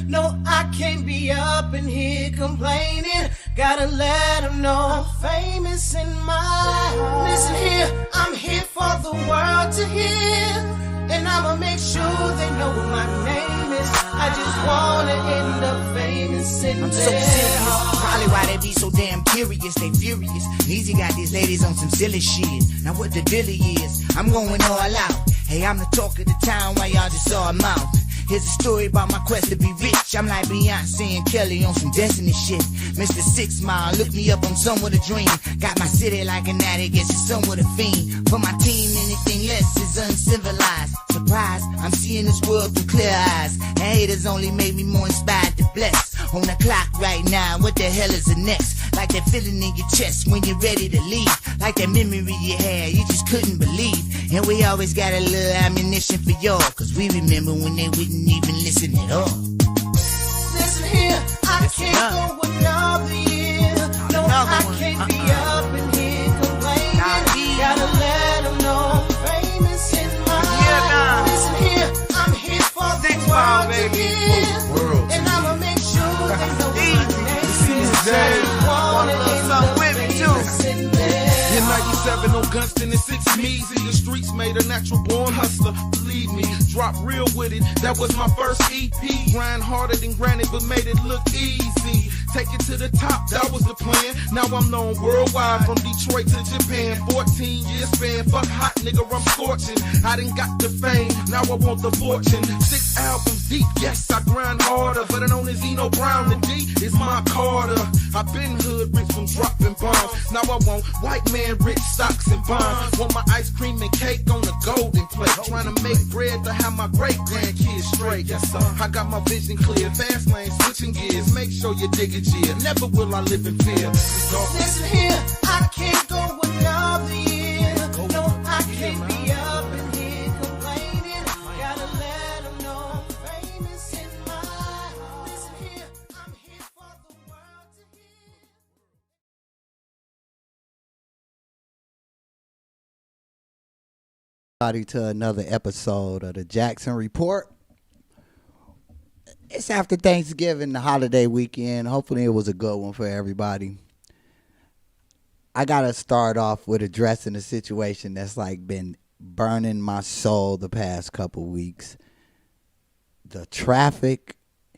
No, I can't be up in here complaining. Gotta let them know I'm famous in my heart. Listen here, I'm here for the world to hear. And I'ma make sure they know what my name is. I just wanna end up famous in I'm their so serious, heart. probably why they be so damn curious. They furious, Easy got these ladies on some silly shit. Now what the dilly is, I'm going all out. Hey, I'm the talk of the town while y'all just saw a mouth. Here's a story about my quest to be rich. I'm like Beyonce and Kelly on some Destiny shit. Mr. 6 Mile, look me up, I'm somewhat a dream. Got my city like an addict, guess it's somewhat a fiend. For my team, anything less is uncivilized. Surprise, I'm seeing this world through clear eyes. And haters only make me more inspired to bless. On the clock right now, what the hell is the next? Like that feeling in your chest when you're ready to leave. Like that memory you had, you just couldn't believe. And we always got a little ammunition for y'all, cause we remember when they wouldn't even listen at all. Listen here, I can't go another year. No, I can't be up in here complaining. Gotta let them know I'm famous in my heart. Listen here, I'm here for the world to hear. And I'ma make sure they know my name is. Wanna end up famous in there. In 97 on Gunston and 6 Measy, the streets made a natural born hustler. Believe me, drop real with it. That was my first EP. Grind harder than granted, but made it look easy. Take it to the top, that was the plan. Now I'm known worldwide, from Detroit to Japan. 14 years span, fuck hot nigga, I'm scorching. I done got the fame, now I want the fortune. 6 albums deep, yes, I grind harder. But I known as Eno Brown, the D is my Carter. I been hood rich from dropping bombs. Now I want white man rich stocks and bonds. Want my ice cream and cake on a golden plate. Trying to make bread to have my great grandkids straight. Yes sir, I got my vision clear. Fast lane switching gears. Make sure you dig it, yeah. Never will I live in fear. Listen here, I can't go another year. No, I can't be up in here complaining. Gotta let them know I'm famous in my heart. Listen here, I'm here for the world to hear. To another episode of the Jackson Report. It's after Thanksgiving, the holiday weekend. Hopefully it was a good one for everybody. I gotta start off with addressing a situation that's like been burning my soul the past couple weeks. The traffic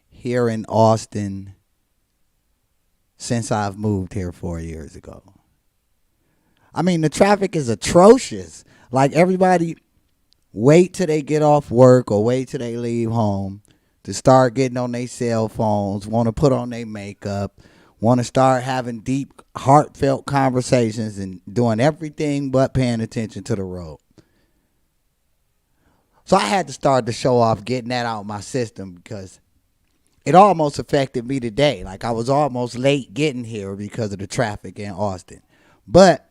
here in Austin since I've moved here 4 years ago. I mean, the traffic is atrocious. Like, everybody wait till they get off work or wait till they leave home to start getting on their cell phones, want to put on their makeup, want to start having deep, heartfelt conversations and doing everything but paying attention to the road. So I had to start the show off getting that out of my system because it almost affected me today. Like, I was almost late getting here because of the traffic in Austin. But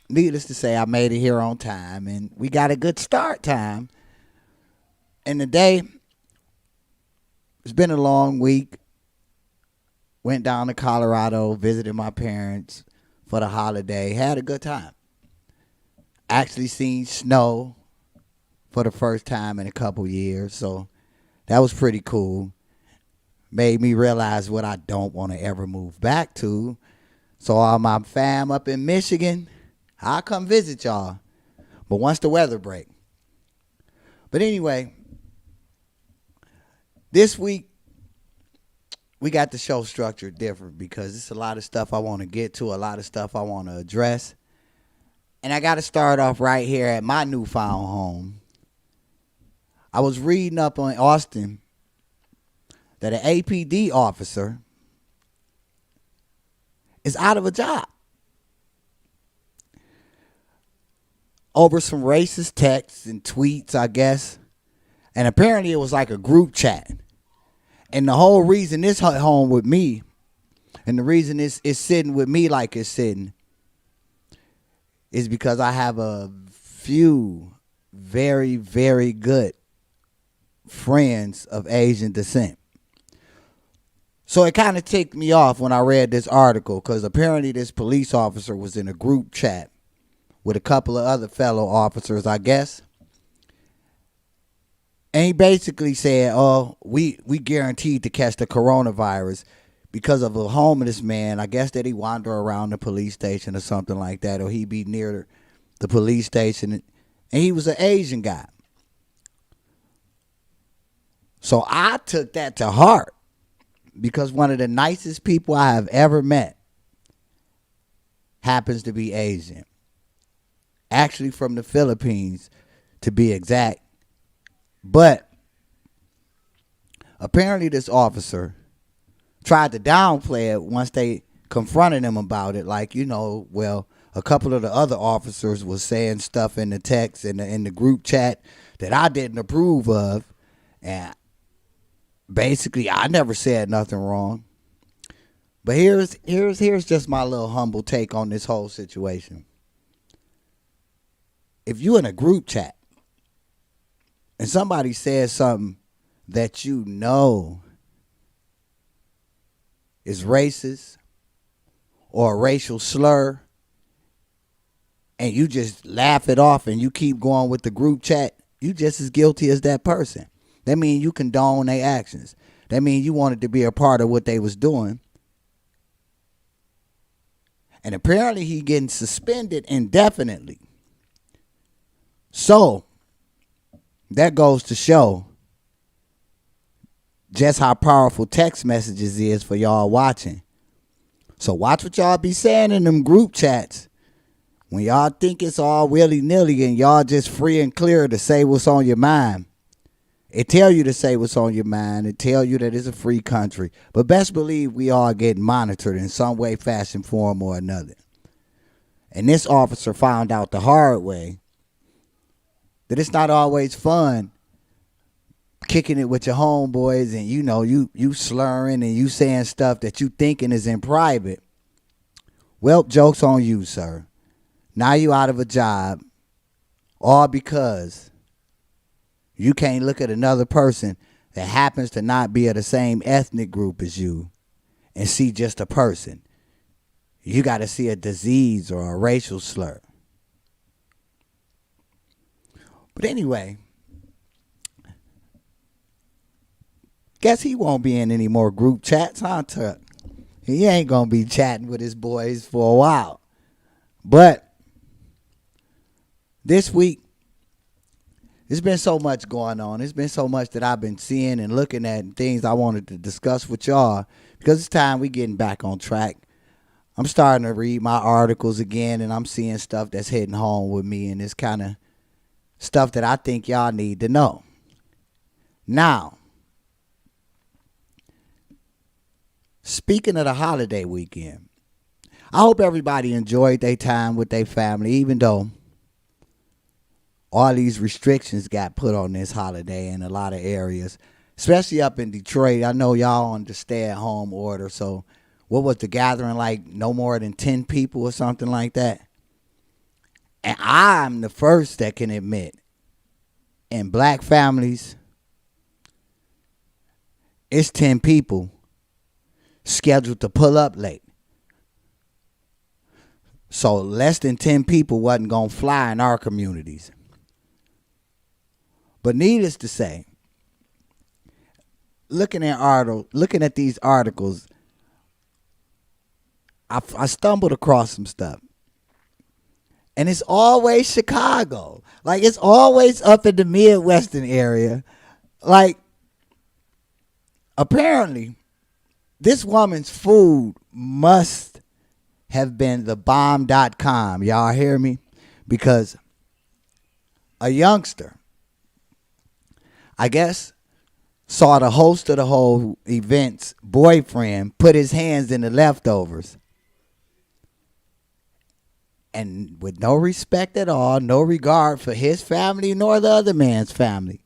needless to say, I made it here on time, and we got a good start time. And today, it's been a long week. Went down to Colorado, visited my parents for the holiday. Had a good time. Actually seen snow for the first time in a couple years, so that was pretty cool. Made me realize what I don't want to ever move back to. So all my fam up in Michigan, I'll come visit y'all, but once the weather break. But anyway, this week, we got the show structured different because it's a lot of stuff I want to get to, a lot of stuff I want to address. And I got to start off right here at my newfound home. I was reading up on Austin that an APD officer is out of a job over some racist texts and tweets, I guess. And apparently it was like a group chat. And the whole reason this hit home with me, and the reason it's sitting with me like it's sitting, is because I have a few very, very good friends of Asian descent. So it kind of ticked me off when I read this article, because apparently this police officer was in a group chat with a couple of other fellow officers, I guess. And he basically said, "Oh, we guaranteed to catch the coronavirus because of a homeless man. I guess that he wander around the police station or something like that, or he be near the police station, and he was an Asian guy." So I took that to heart because one of the nicest people I have ever met happens to be Asian. Actually from the Philippines, to be exact. But apparently this officer tried to downplay it once they confronted him about it. Like, well, a couple of the other officers was saying stuff in the text in the group chat that I didn't approve of. And basically, I never said nothing wrong. But here's just my little humble take on this whole situation. If you in a group chat and somebody says something that you know is racist or a racial slur, and you just laugh it off and you keep going with the group chat, you just as guilty as that person. That means you condone their actions. That means you wanted to be a part of what they was doing. And apparently he getting suspended indefinitely. So that goes to show just how powerful text messages is for y'all watching. So watch what y'all be saying in them group chats. When y'all think it's all willy-nilly and y'all just free and clear to say what's on your mind. It tell you to say what's on your mind. It tell you that it's a free country. But best believe we all get monitored in some way, fashion, form, or another. And this officer found out the hard way that it's not always fun kicking it with your homeboys and you slurring and you saying stuff that you thinking is in private. Well, joke's on you, sir. Now you out of a job, all because you can't look at another person that happens to not be of the same ethnic group as you and see just a person. You got to see a disease or a racial slur. But anyway, guess he won't be in any more group chats, huh, Tuck? He ain't going to be chatting with his boys for a while. But this week, there's been so much going on. There's been so much that I've been seeing and looking at and things I wanted to discuss with y'all because it's time we getting back on track. I'm starting to read my articles again and I'm seeing stuff that's hitting home with me and this kind of stuff that I think y'all need to know. Now, speaking of the holiday weekend, I hope everybody enjoyed their time with their family, even though all these restrictions got put on this holiday in a lot of areas, especially up in Detroit. I know y'all on the stay-at-home order, so what was the gathering like? No more than 10 people or something like that? And I'm the first that can admit, in black families, it's 10 people scheduled to pull up late. So less than 10 people wasn't going to fly in our communities. But needless to say, looking at these articles, I stumbled across some stuff. And it's always Chicago. Like, it's always up in the Midwestern area. Like, apparently, this woman's food must have been the bomb.com. Y'all hear me? Because a youngster, I guess, saw the host of the whole event's boyfriend put his hands in the leftovers. And with no respect at all, no regard for his family nor the other man's family,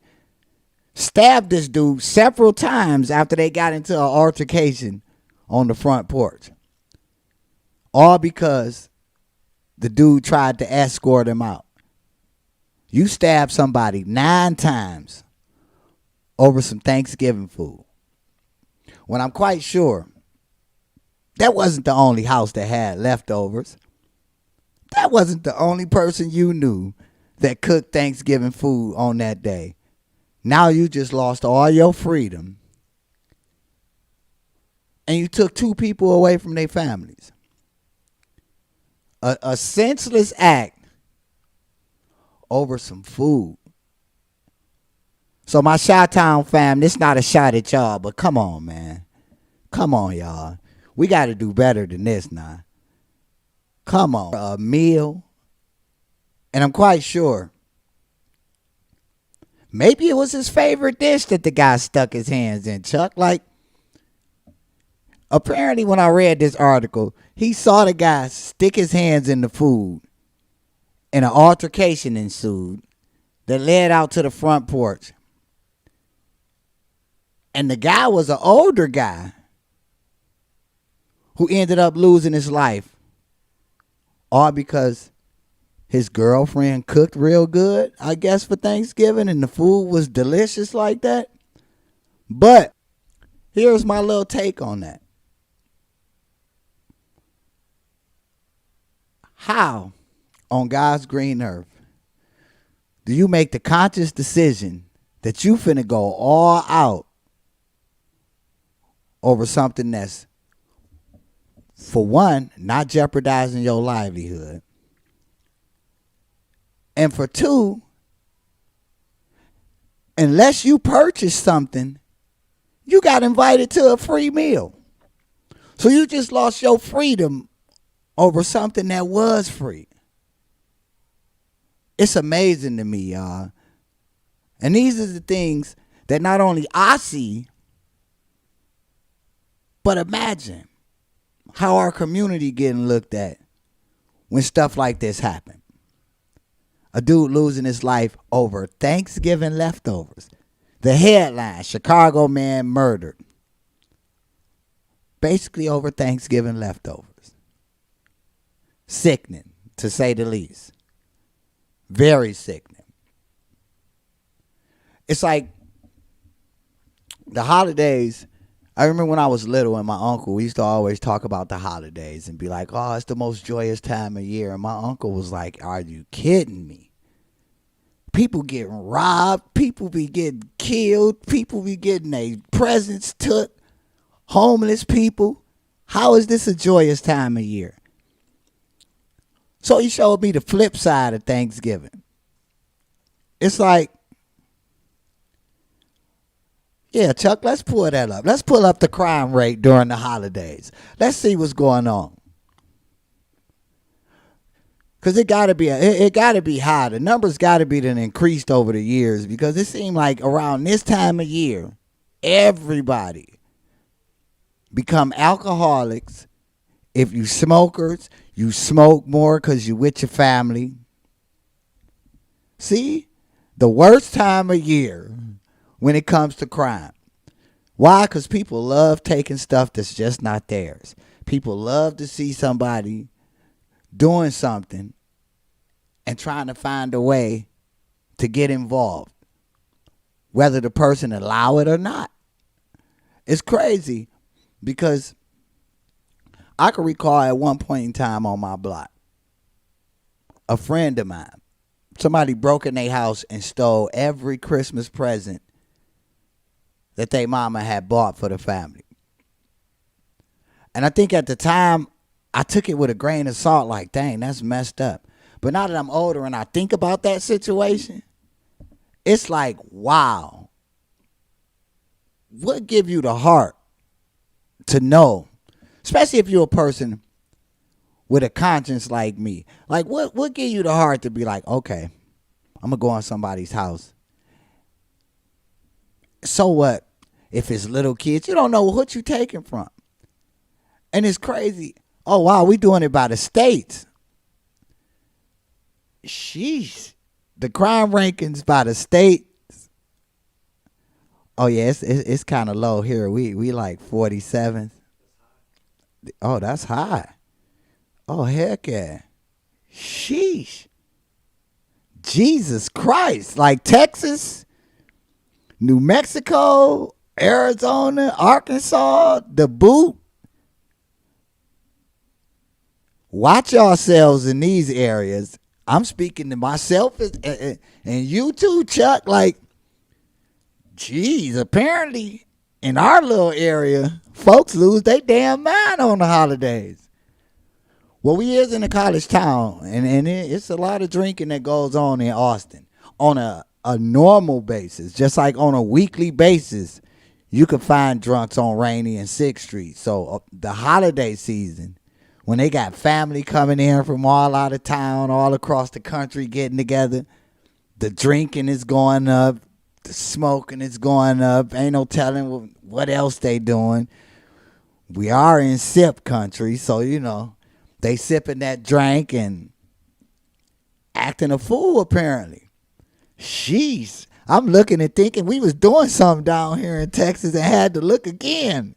stabbed this dude several times after they got into an altercation on the front porch. All because the dude tried to escort him out. You stabbed somebody 9 times over some Thanksgiving food. When I'm quite sure that wasn't the only house that had leftovers. That wasn't the only person you knew that cooked Thanksgiving food on that day. Now you just lost all your freedom. And you took two people away from their families. A senseless act over some food. So my Chi-Town fam, this not a shot at y'all, but come on, man. Come on, y'all. We got to do better than this now. Come on. A meal. And I'm quite sure maybe it was his favorite dish that the guy stuck his hands in, Chuck. Like, apparently when I read this article, he saw the guy stick his hands in the food and an altercation ensued that led out to the front porch. And the guy was an older guy who ended up losing his life, all because his girlfriend cooked real good, I guess, for Thanksgiving, and the food was delicious like that. But here's my little take on that. How on God's green earth do you make the conscious decision that you finna go all out over something that's, for one, not jeopardizing your livelihood, and for two, unless you purchase something, you got invited to a free meal. So you just lost your freedom over something that was free. It's amazing to me, y'all. And these are the things that not only I see, but imagine how our community getting looked at when stuff like this happen. A dude losing his life over Thanksgiving leftovers. The headline, Chicago man murdered. Basically over Thanksgiving leftovers. Sickening, to say the least. Very sickening. It's like the holidays. I remember when I was little and my uncle, we used to always talk about the holidays and be like, oh, it's the most joyous time of year. And my uncle was like, are you kidding me? People getting robbed. People be getting killed. People be getting their presents took. Homeless people. How is this a joyous time of year? So he showed me the flip side of Thanksgiving. It's like, yeah, Chuck, let's pull that up. Let's pull up the crime rate during the holidays. Let's see what's going on. Because it gotta be high. The numbers gotta be then increased over the years, because it seemed like around this time of year, everybody become alcoholics. If you smokers, you smoke more because you with your family. See? The worst time of year when it comes to crime. Why? Because people love taking stuff that's just not theirs. People love to see somebody doing something and trying to find a way to get involved, whether the person allow it or not. It's crazy, because I can recall at one point in time on my block, a friend of mine, somebody broke in their house and stole every Christmas present that their mama had bought for the family. And I think at the time, I took it with a grain of salt, like, dang, that's messed up. But now that I'm older and I think about that situation, it's like, wow. What give you the heart to know, especially if you're a person with a conscience like me? Like, what give you the heart to be like, okay, I'm going to go in somebody's house. So what? If it's little kids, you don't know what you taking from. And it's crazy. Oh, wow, we doing it by the states. Sheesh. The crime rankings by the states. Oh, yeah, it's kind of low here. We like 47th. Oh, that's high. Oh, heck yeah. Sheesh. Jesus Christ. Like Texas, New Mexico, Arizona, Arkansas, the boot. Watch yourselves in these areas. I'm speaking to myself and you too, Chuck. Like, Geez, apparently in our little area, folks lose their damn mind on the holidays. Well, we is in a college town, and it's a lot of drinking that goes on in Austin on a normal basis, just like on a weekly basis. You can find drunks on Rainy and 6th Street. So the holiday season, when they got family coming in from all out of town, all across the country getting together, the drinking is going up, the smoking is going up. Ain't no telling what else they doing. We are in sip country, so they sipping that drink and acting a fool apparently. Sheesh. I'm looking and thinking we was doing something down here in Texas and had to look again.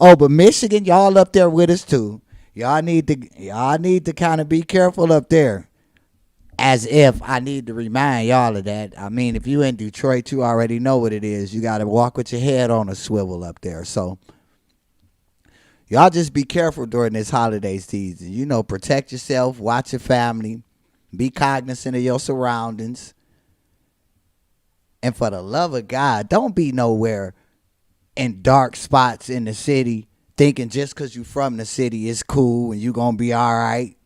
Oh, but Michigan, y'all up there with us too. Y'all need to kind of be careful up there. As if I need to remind y'all of that. I mean, if you in Detroit, you already know what it is. You got to walk with your head on a swivel up there. So y'all just be careful during this holiday season. Protect yourself, watch your family, be cognizant of your surroundings. And for the love of God, don't be nowhere in dark spots in the city thinking just because you from the city it's cool and you going to be all right.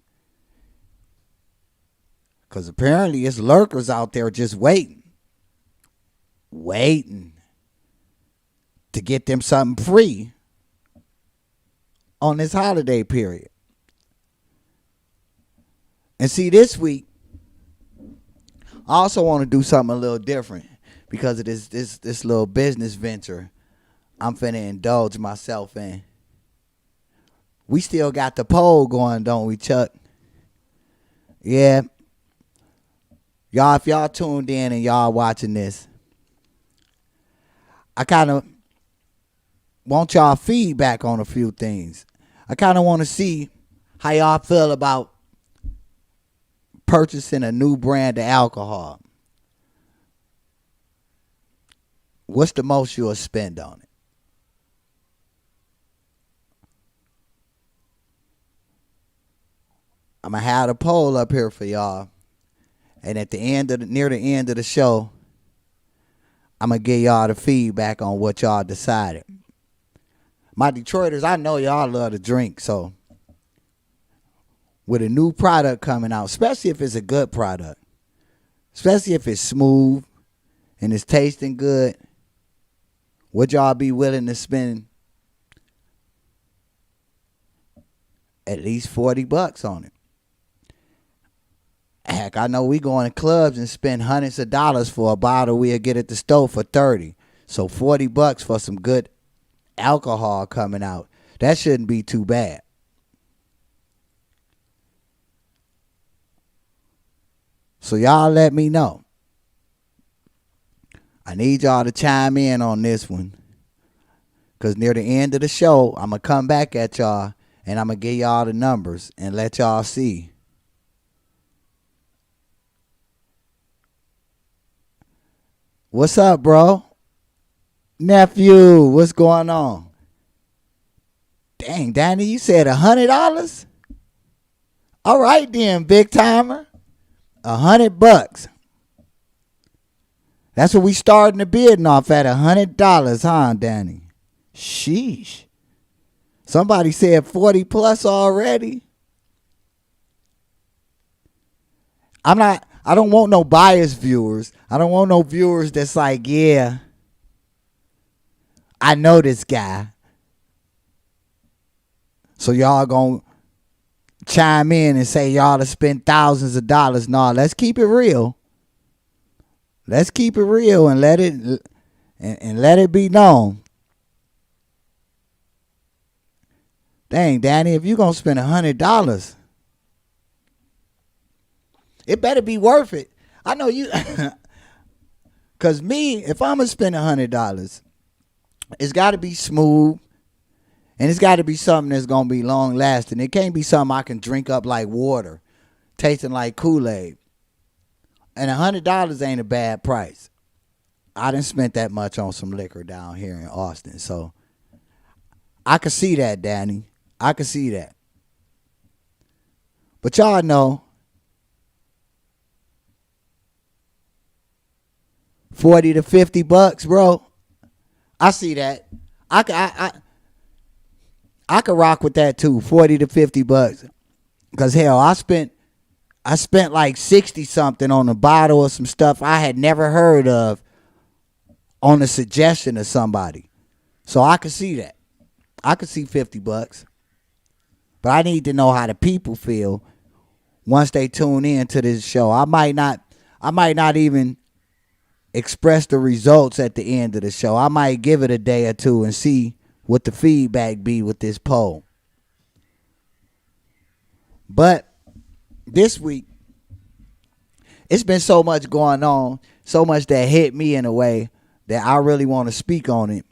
Because apparently it's lurkers out there just waiting to get them something free on this holiday period. And see, this week, I also want to do something a little different because of this little business venture I'm finna indulge myself in. We still got the poll going, don't we, Chuck? Yeah. Y'all, if y'all tuned in and y'all watching this, I kind of want y'all feedback on a few things. I kind of want to see how y'all feel about purchasing a new brand of alcohol. What's the most you'll spend on it? I'm going to have a poll up here for y'all. And at the end of near the end of the show, I'm going to give y'all the feedback on what y'all decided. My Detroiters, I know y'all love to drink, so with a new product coming out, especially if it's a good product, especially if it's smooth and it's tasting good, would y'all be willing to spend at least $40 on it? Heck, I know we going to clubs and spend hundreds of dollars for a bottle we'll get at the store for $30. So $40 for some good alcohol coming out. That shouldn't be too bad. So y'all let me know. I need y'all to chime in on this one. Because near the end of the show, I'm going to come back at y'all and I'm going to give y'all the numbers and let y'all see. What's up, bro? Nephew, what's going on? Dang, Danny, you said $100? All right then, big timer. $100. That's what we starting the bidding off at, $100, huh, Danny? Sheesh. Somebody said 40 plus already. I don't want no biased viewers. I don't want no viewers that's like, yeah, I know this guy. So y'all gonna chime in and say y'all to spend thousands of dollars. No, let's keep it real. Let's keep it real and let it be known. Dang, Danny, if you gonna spend $100, it better be worth it. I know you, cause me, if I'm gonna spend $100, it's got to be smooth, and it's got to be something that's gonna be long lasting. It can't be something I can drink up like water, tasting like Kool-Aid. And $100 ain't a bad price. I done spent that much on some liquor down here in Austin, so I can see that, Danny. I can see that. But y'all know, $40 to $50, bro. I see that. I could rock with that too. $40 to $50. Cause hell, I spent like 60 something on a bottle of some stuff I had never heard of on a suggestion of somebody. So I could see that. I could see $50. But I need to know how the people feel once they tune in to this show. I might not even express the results at the end of the show. I might give it a day or two and see what the feedback be with this poll. But this week, it's been so much going on, so much that hit me in a way that I really want to speak on it.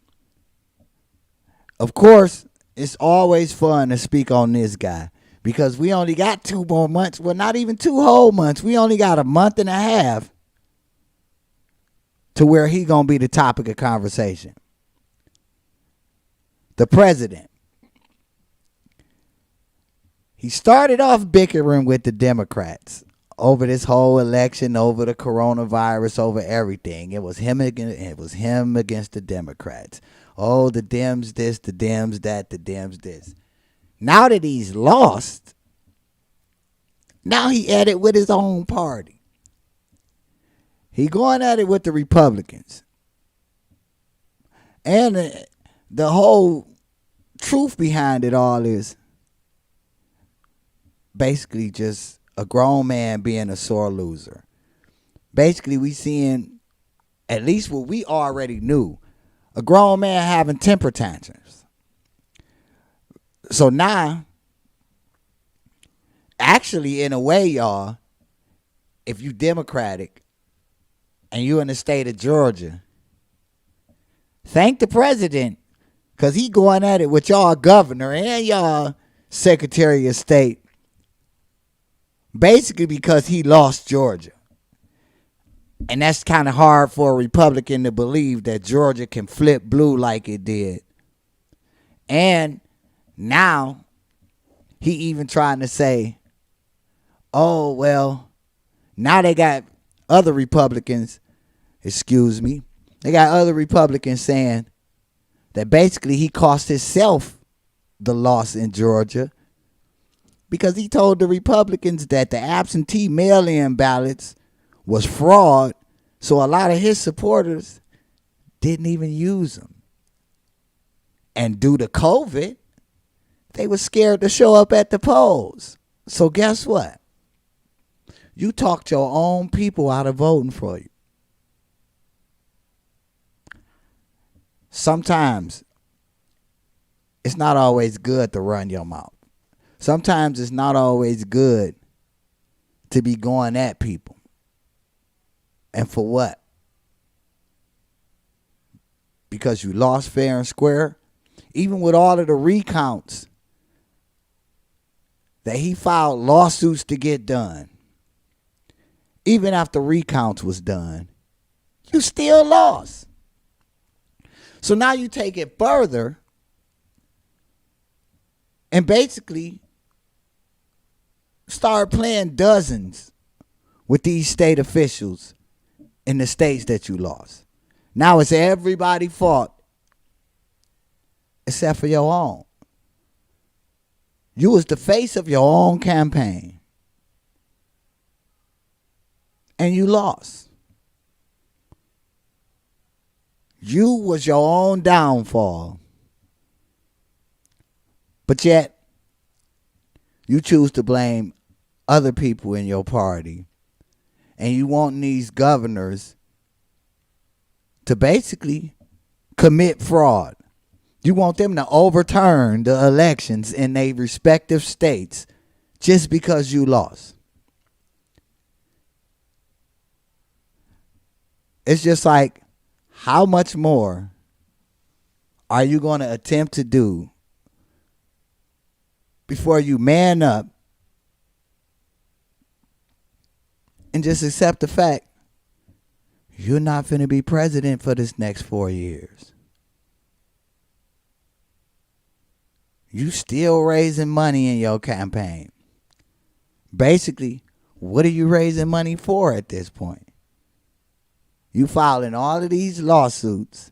Of course, it's always fun to speak on this guy because we only got 2 more months. Well, not even 2 whole months. We only got a month and a half to where he gonna be the topic of conversation. The president. He started off bickering with the Democrats over this whole election, over the coronavirus, over everything. It was him against the Democrats. Oh, the Dems this, the Dems that, the Dems this. Now that he's lost, now he at it with his own party. He going at it with the Republicans. And the whole truth behind it all is basically just a grown man being a sore loser. Basically, we seeing at least what we already knew. A grown man having temper tantrums. So now, actually, in a way, y'all, if you Democratic and you in the state of Georgia, thank the president, because he going at it with y'all governor and y'all secretary of state. Basically because he lost Georgia. And that's kind of hard for a Republican to believe that Georgia can flip blue like it did. And now he even trying to say, oh, well, now they got other Republicans, they got other Republicans saying that basically he cost himself the loss in Georgia because he told the Republicans that the absentee mail-in ballots was fraud, so a lot of his supporters didn't even use them. And due to COVID, they were scared to show up at the polls. So guess what? You talked your own people out of voting for you. Sometimes it's not always good to run your mouth. Sometimes it's not always good to be going at people. And for what? Because you lost fair and square. Even with all of the recounts that he filed lawsuits to get done. Even after recounts was done, you still lost. So now you take it further and basically start playing dozens with these state officials in the states that you lost. Now it's everybody's fault except for your own. You was the face of your own campaign. And you lost. You was your own downfall. But yet, you choose to blame other people in your party. And you want these governors to basically commit fraud. You want them to overturn the elections in their respective states just because you lost. It's just like, how much more are you going to attempt to do before you man up and just accept the fact you're not going to be president for this next 4 years? You still raising money in your campaign. Basically, what are you raising money for at this point? You filing all of these lawsuits.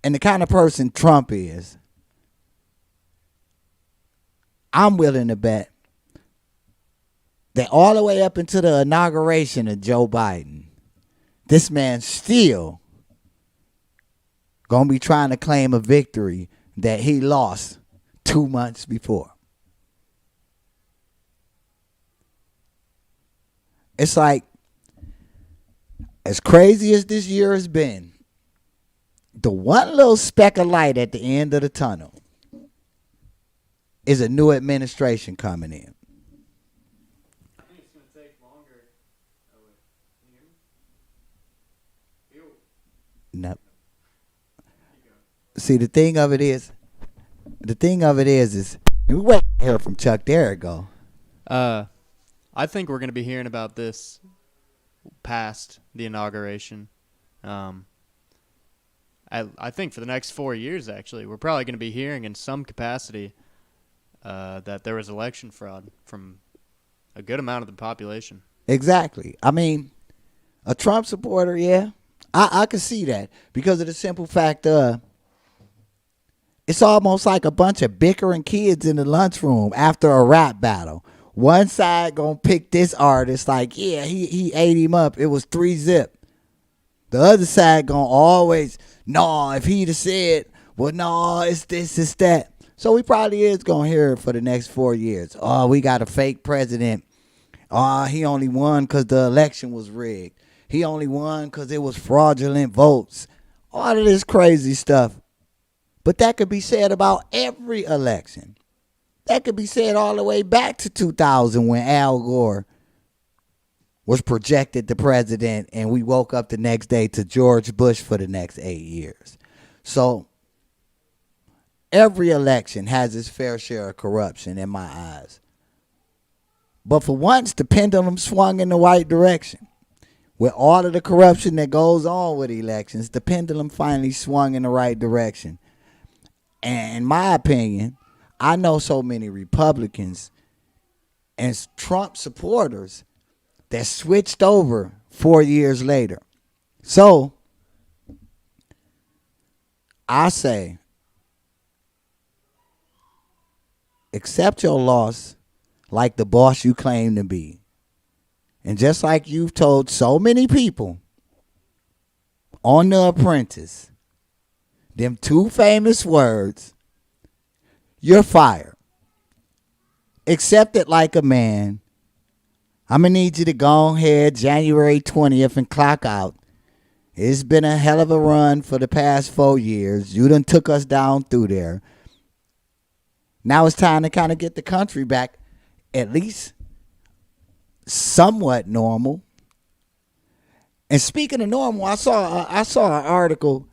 And the kind of person Trump is, I'm willing to bet that all the way up into the inauguration of Joe Biden, this man's still going to be trying to claim a victory that he lost 2 months before. It's like, as crazy as this year has been, the one little speck of light at the end of the tunnel is a new administration coming in. I think it's going to take longer. Oh, wait. Can you hear me? No. See, the thing of it is, we wait to hear from Chuck. There it go. I think we're going to be hearing about this past the inauguration. I think for the next 4 years, actually, we're probably going to be hearing in some capacity that there was election fraud from a good amount of the population. Exactly. I mean, a Trump supporter, yeah, I can see that because of the simple fact it's almost like a bunch of bickering kids in the lunchroom after a rap battle. One side gonna pick this artist like, yeah, he ate him up. It was 3-zip. The other side gonna always, no, if he'd have said, well, no, it's this, it's that. So we probably is gonna hear it for the next 4 years. Oh, we got a fake president. Oh, he only won because the election was rigged. He only won because it was fraudulent votes. All of this crazy stuff. But that could be said about every election. That could be said all the way back to 2000 when Al Gore was projected the president and we woke up the next day to George Bush for the next 8 years. So every election has its fair share of corruption in my eyes. But for once, the pendulum swung in the right direction. With all of the corruption that goes on with elections, the pendulum finally swung in the right direction. And in my opinion, I know so many Republicans and Trump supporters that switched over 4 years later. So I say, accept your loss like the boss you claim to be. And just like you've told so many people on The Apprentice, them 2 famous words, you're fired. Accept it like a man. I'm going to need you to go ahead January 20th and clock out. It's been a hell of a run for the past 4 years. You done took us down through there. Now it's time to kind of get the country back at least somewhat normal. And speaking of normal, I saw an article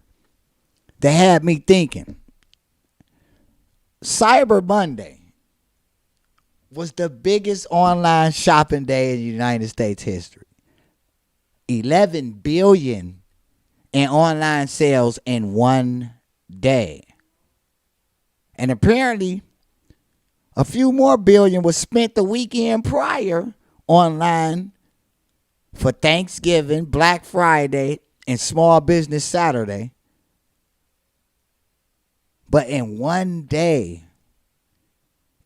that had me thinking. Cyber Monday was the biggest online shopping day in United States history. 11 billion in online sales in one day. And apparently a few more billion was spent the weekend prior online for Thanksgiving, Black Friday, and Small Business Saturday. But in one day,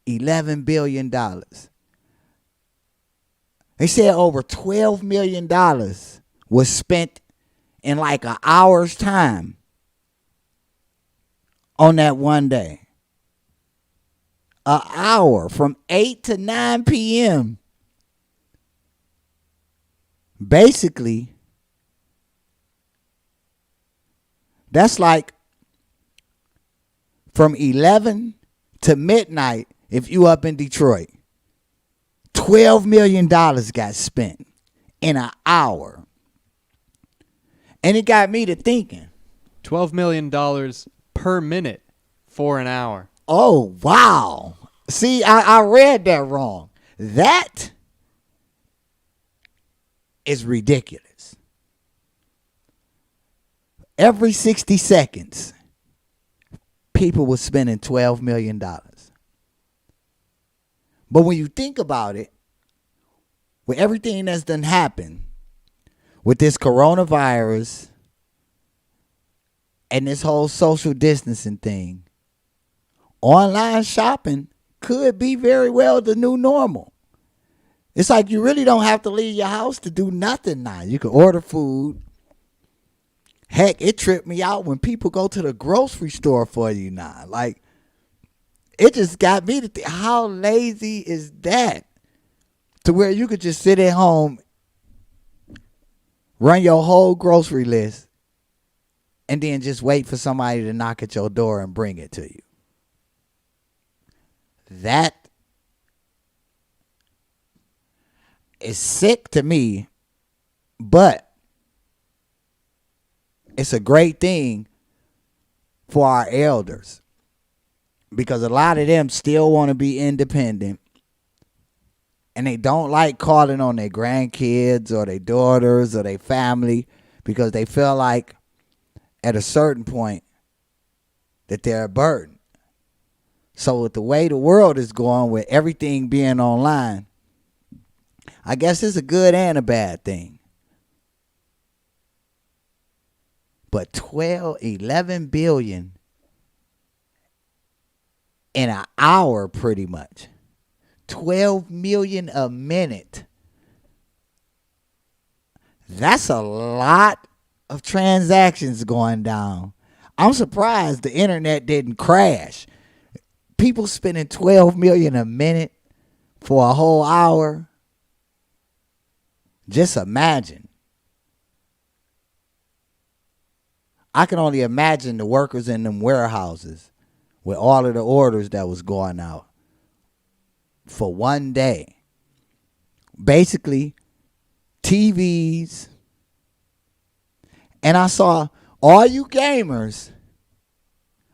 $11 billion. They said over $12 million was spent in like an hour's time on that one day. An hour from 8 to 9 p.m. Basically, that's like from 11 to midnight if you up in Detroit. $12 million got spent in an hour. And it got me to thinking. $12 million per minute for an hour. Oh, wow. See, I read that wrong. That is ridiculous. Every 60 seconds, people were spending $12 million. But when you think about it, with everything that's done happened with this coronavirus and this whole social distancing thing, online shopping could be very well the new normal. It's like you really don't have to leave your house to do nothing now. You can order food. Heck, it tripped me out when people go to the grocery store for you now. Like, it just got me to think, how lazy is that? To where you could just sit at home, run your whole grocery list, and then just wait for somebody to knock at your door and bring it to you. That is sick to me, but it's a great thing for our elders, because a lot of them still want to be independent, and they don't like calling on their grandkids or their daughters or their family, because they feel like at a certain point that they're a burden. So with the way the world is going, with everything being online, I guess it's a good and a bad thing. But 11 billion in an hour, pretty much. 12 million a minute. That's a lot of transactions going down. I'm surprised the internet didn't crash. People spending 12 million a minute for a whole hour. Just imagine. I can only imagine the workers in them warehouses with all of the orders that was going out for one day. Basically, TVs. And I saw all you gamers,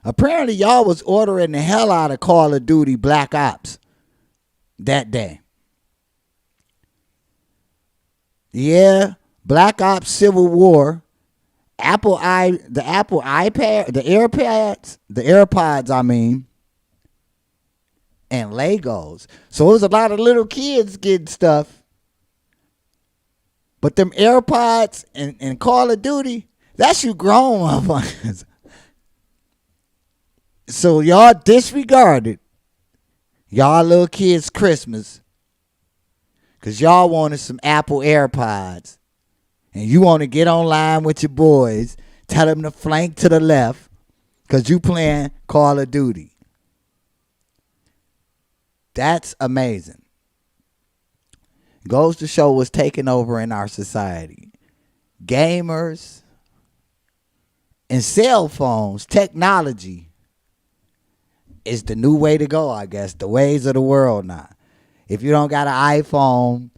apparently y'all was ordering the hell out of Call of Duty Black Ops that day. Yeah, Black Ops Civil War, the Apple iPad, the AirPods, I mean, and Legos. So it was a lot of little kids getting stuff. But them AirPods and Call of Duty, that's you grown motherfuckers. So y'all disregarded y'all little kids' Christmas because y'all wanted some Apple AirPods. And you want to get online with your boys, tell them to flank to the left because you playing Call of Duty. That's amazing. Goes to show what's taking over in our society. Gamers and cell phones, technology is the new way to go, I guess. The ways of the world now. If you don't got an iPhone,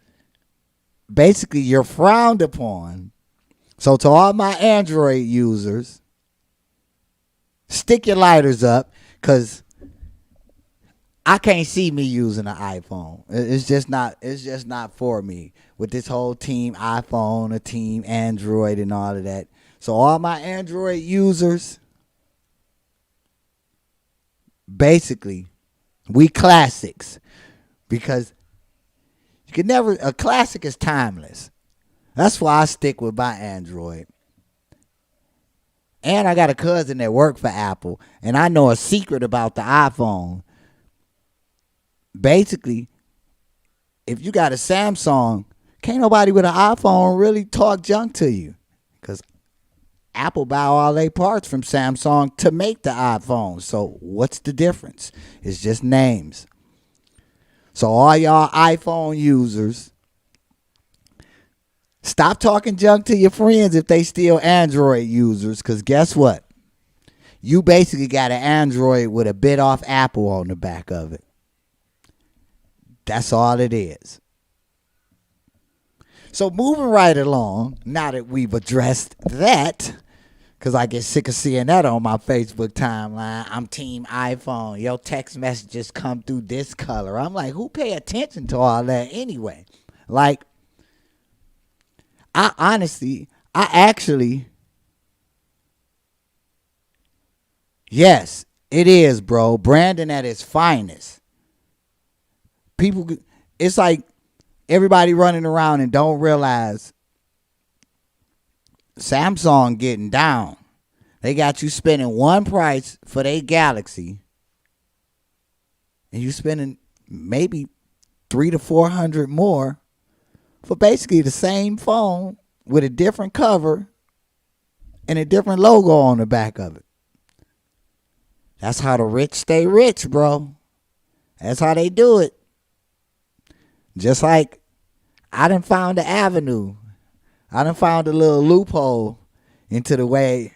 basically you're frowned upon. So to all my Android users, stick your lighters up, because I can't see me using an iPhone. It's just not for me with this whole team iPhone or team Android and all of that. So all my Android users, basically, we classics, because you can never, a classic is timeless. That's why I stick with my Android. And I got a cousin that worked for Apple, and I know a secret about the iPhone. Basically, if you got a Samsung, can't nobody with an iPhone really talk junk to you, because Apple buy all their parts from Samsung to make the iPhone. So what's the difference? It's just names. So all y'all iPhone users, stop talking junk to your friends if they still Android users, because guess what? You basically got an Android with a bit off Apple on the back of it. That's all it is. So moving right along, now that we've addressed that, because I get sick of seeing that on my Facebook timeline. I'm team iPhone. Your text messages come through this color. I'm like, who pay attention to all that anyway? Like, yes, it is, bro. Brandon at its finest. People, it's like everybody running around and don't realize Samsung getting down. They got you spending one price for their Galaxy, and you spending maybe $300 to $400 more for basically the same phone with a different cover and a different logo on the back of it. That's how the rich stay rich, bro. That's how they do it. Just like I done found the avenue. I done found a little loophole into the way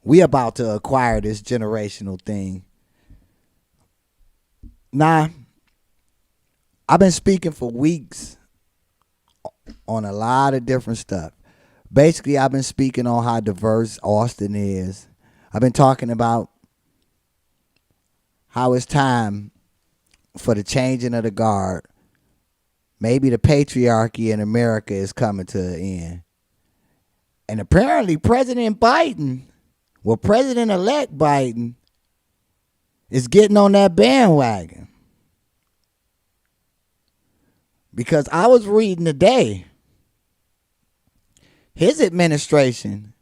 we about to acquire this generational thing. Nah, I've been speaking for weeks on a lot of different stuff. Basically, I've been speaking on how diverse Austin is. I've been talking about how it's time for the changing of the guard. Maybe the patriarchy in America is coming to an end. And apparently President-elect Biden is getting on that bandwagon. Because I was reading today, his administration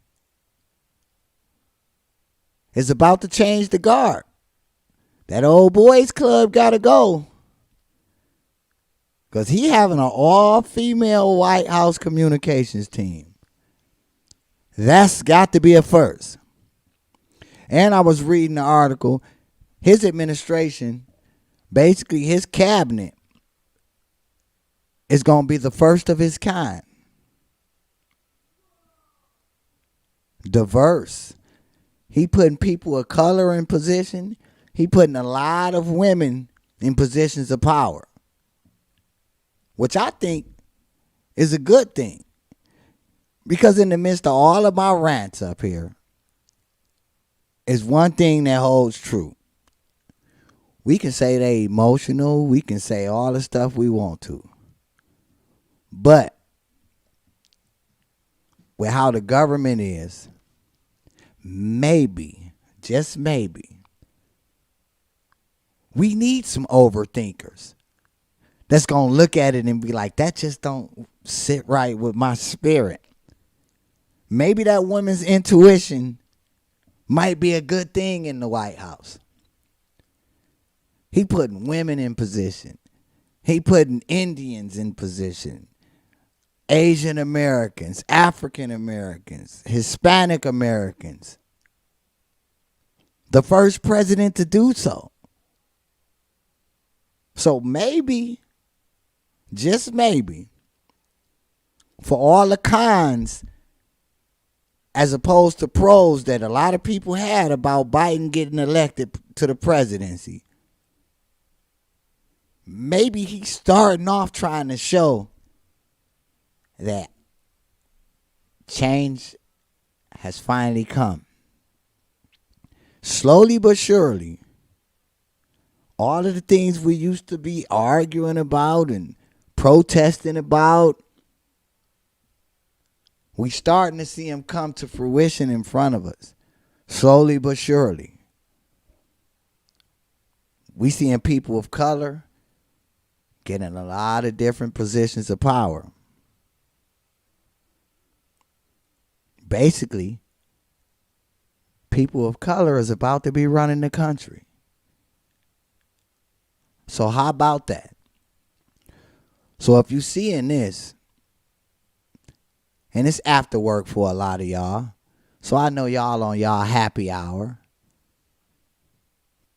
is about to change the guard. That old boys club got to go. Because he having an all-female White House communications team. That's got to be a first. And I was reading the article. His administration, basically his cabinet, is going to be the first of his kind. Diverse. He putting people of color in position. He putting a lot of women in positions of power, which I think is a good thing. Because in the midst of all of my rants up here, is one thing that holds true. We can say they emotional. We can say all the stuff we want to. But with how the government is, maybe, just maybe, we need some overthinkers that's going to look at it and be like, that just don't sit right with my spirit. Maybe that woman's intuition might be a good thing in the White House. He putting women in position. He putting Indians in position. Asian Americans, African Americans, Hispanic Americans. The first president to do so. So maybe, just maybe, for all the cons as opposed to pros that a lot of people had about Biden getting elected to the presidency, maybe he's starting off trying to show that change has finally come. Slowly but surely, all of the things we used to be arguing about and protesting about, we starting to see them come to fruition in front of us. Slowly but surely. We seeing people of color getting a lot of different positions of power. Basically, people of color is about to be running the country. So how about that? So if you seeing this, and it's after work for a lot of y'all, so I know y'all on y'all happy hour,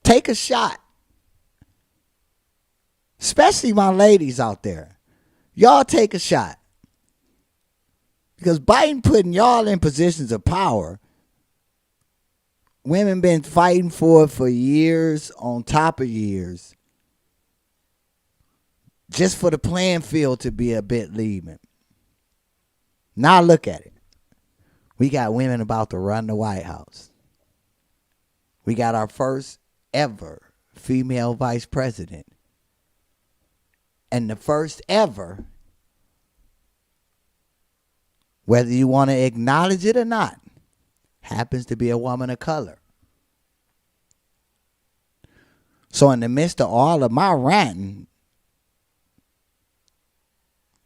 take a shot. Especially my ladies out there. Y'all take a shot. Because Biden putting y'all in positions of power. Women been fighting for it for years on top of years. Just for the playing field to be a bit leaving. Now look at it. We got women about to run the White House. We got our first ever female vice president. And the first ever, whether you want to acknowledge it or not, happens to be a woman of color. So in the midst of all of my ranting,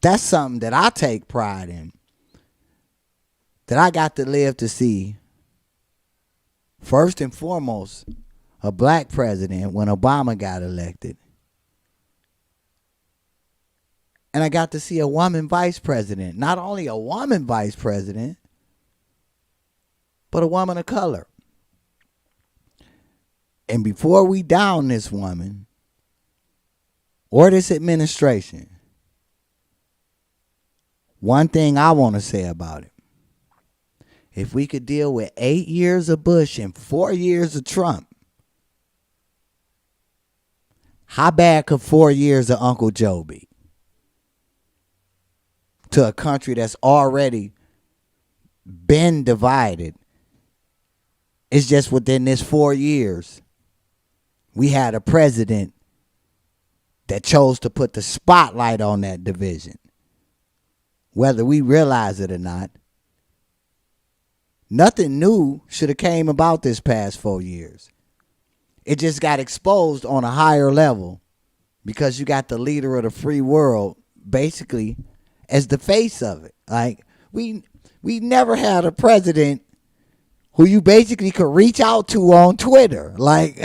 that's something that I take pride in. That I got to live to see, first and foremost, a black president when Obama got elected. And I got to see a woman vice president. Not only a woman vice president, but a woman of color. And before we down this woman or this administration, one thing I want to say about it. If we could deal with 8 years of Bush and 4 years of Trump, how bad could 4 years of Uncle Joe be? To a country that's already been divided. It's just within this 4 years, we had a president that chose to put the spotlight on that division. Whether we realize it or not, nothing new should have came about this past 4 years. It just got exposed on a higher level because you got the leader of the free world basically as the face of it. Like, we never had a president who you basically could reach out to on Twitter. Like,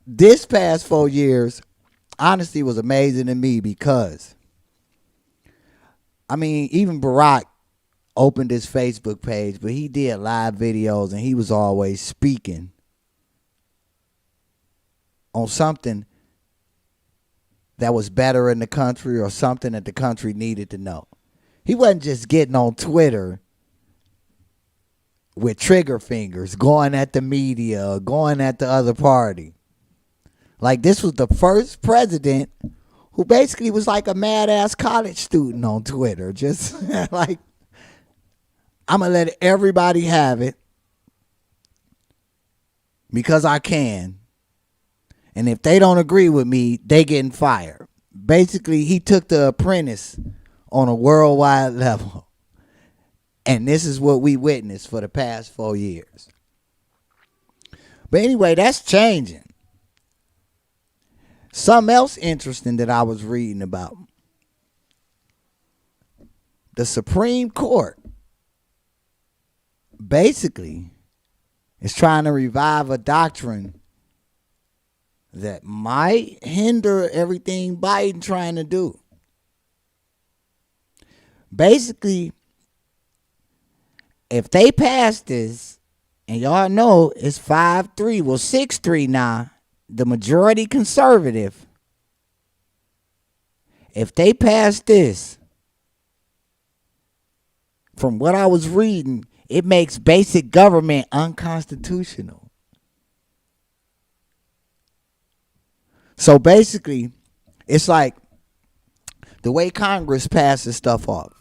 this past 4 years, honestly, was amazing to me because, I mean, even Barack opened his Facebook page, but he did live videos and he was always speaking on something that was better in the country or something that the country needed to know. He wasn't just getting on Twitter with trigger fingers, going at the media or going at the other party. Like, this was the first president who basically was like a mad-ass college student on Twitter. Just like, I'm going to let everybody have it because I can. And if they don't agree with me, they getting fired. Basically, he took The Apprentice on a worldwide level. And this is what we witnessed for the past 4 years. But anyway, that's changing. Something else interesting that I was reading about. The Supreme Court basically is trying to revive a doctrine that might hinder everything Biden trying to do. Basically, if they pass this, and y'all know it's 5-3, well 6-3 now, the majority conservative, if they pass this, from what I was reading, it makes basic government unconstitutional. So basically, it's like the way Congress passes stuff off.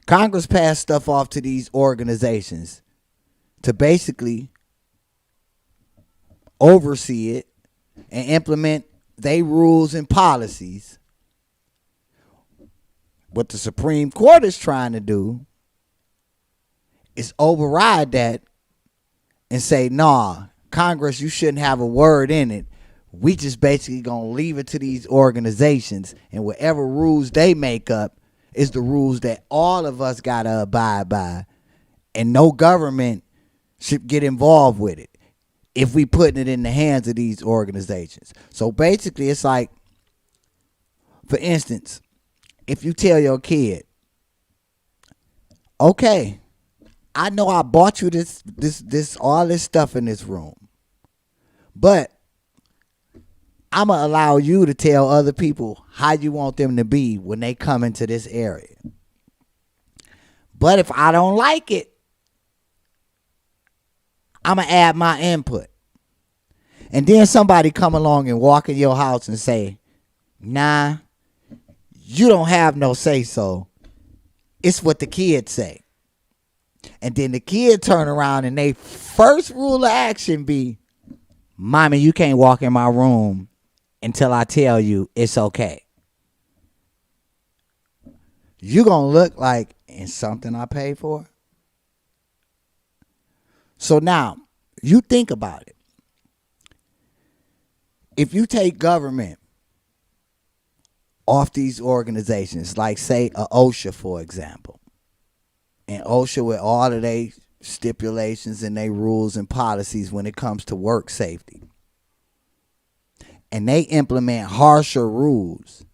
Congress passed stuff off to these organizations to basically oversee it and implement their rules and policies. What the Supreme Court is trying to do is override that and say, nah, Congress, you shouldn't have a word in it. We just basically gonna leave it to these organizations, and whatever rules they make up is the rules that all of us gotta abide by, and no government should get involved with it if we putting it in the hands of these organizations. So basically, it's like, for instance, if you tell your kid, okay, I know I bought you this all this stuff in this room, but I'm going to allow you to tell other people how you want them to be when they come into this area. But if I don't like it, I'm going to add my input. And then somebody come along and walk in your house and say, nah, you don't have no say-so. It's what the kids say. And then the kid turn around and they first rule of action be, Mommy, you can't walk in my room until I tell you it's okay. You gonna look like it's something I paid for? So now, you think about it. If you take government off these organizations, like say a OSHA, for example. And OSHA, with all of their stipulations and their rules and policies when it comes to work safety, and they implement harsher rules,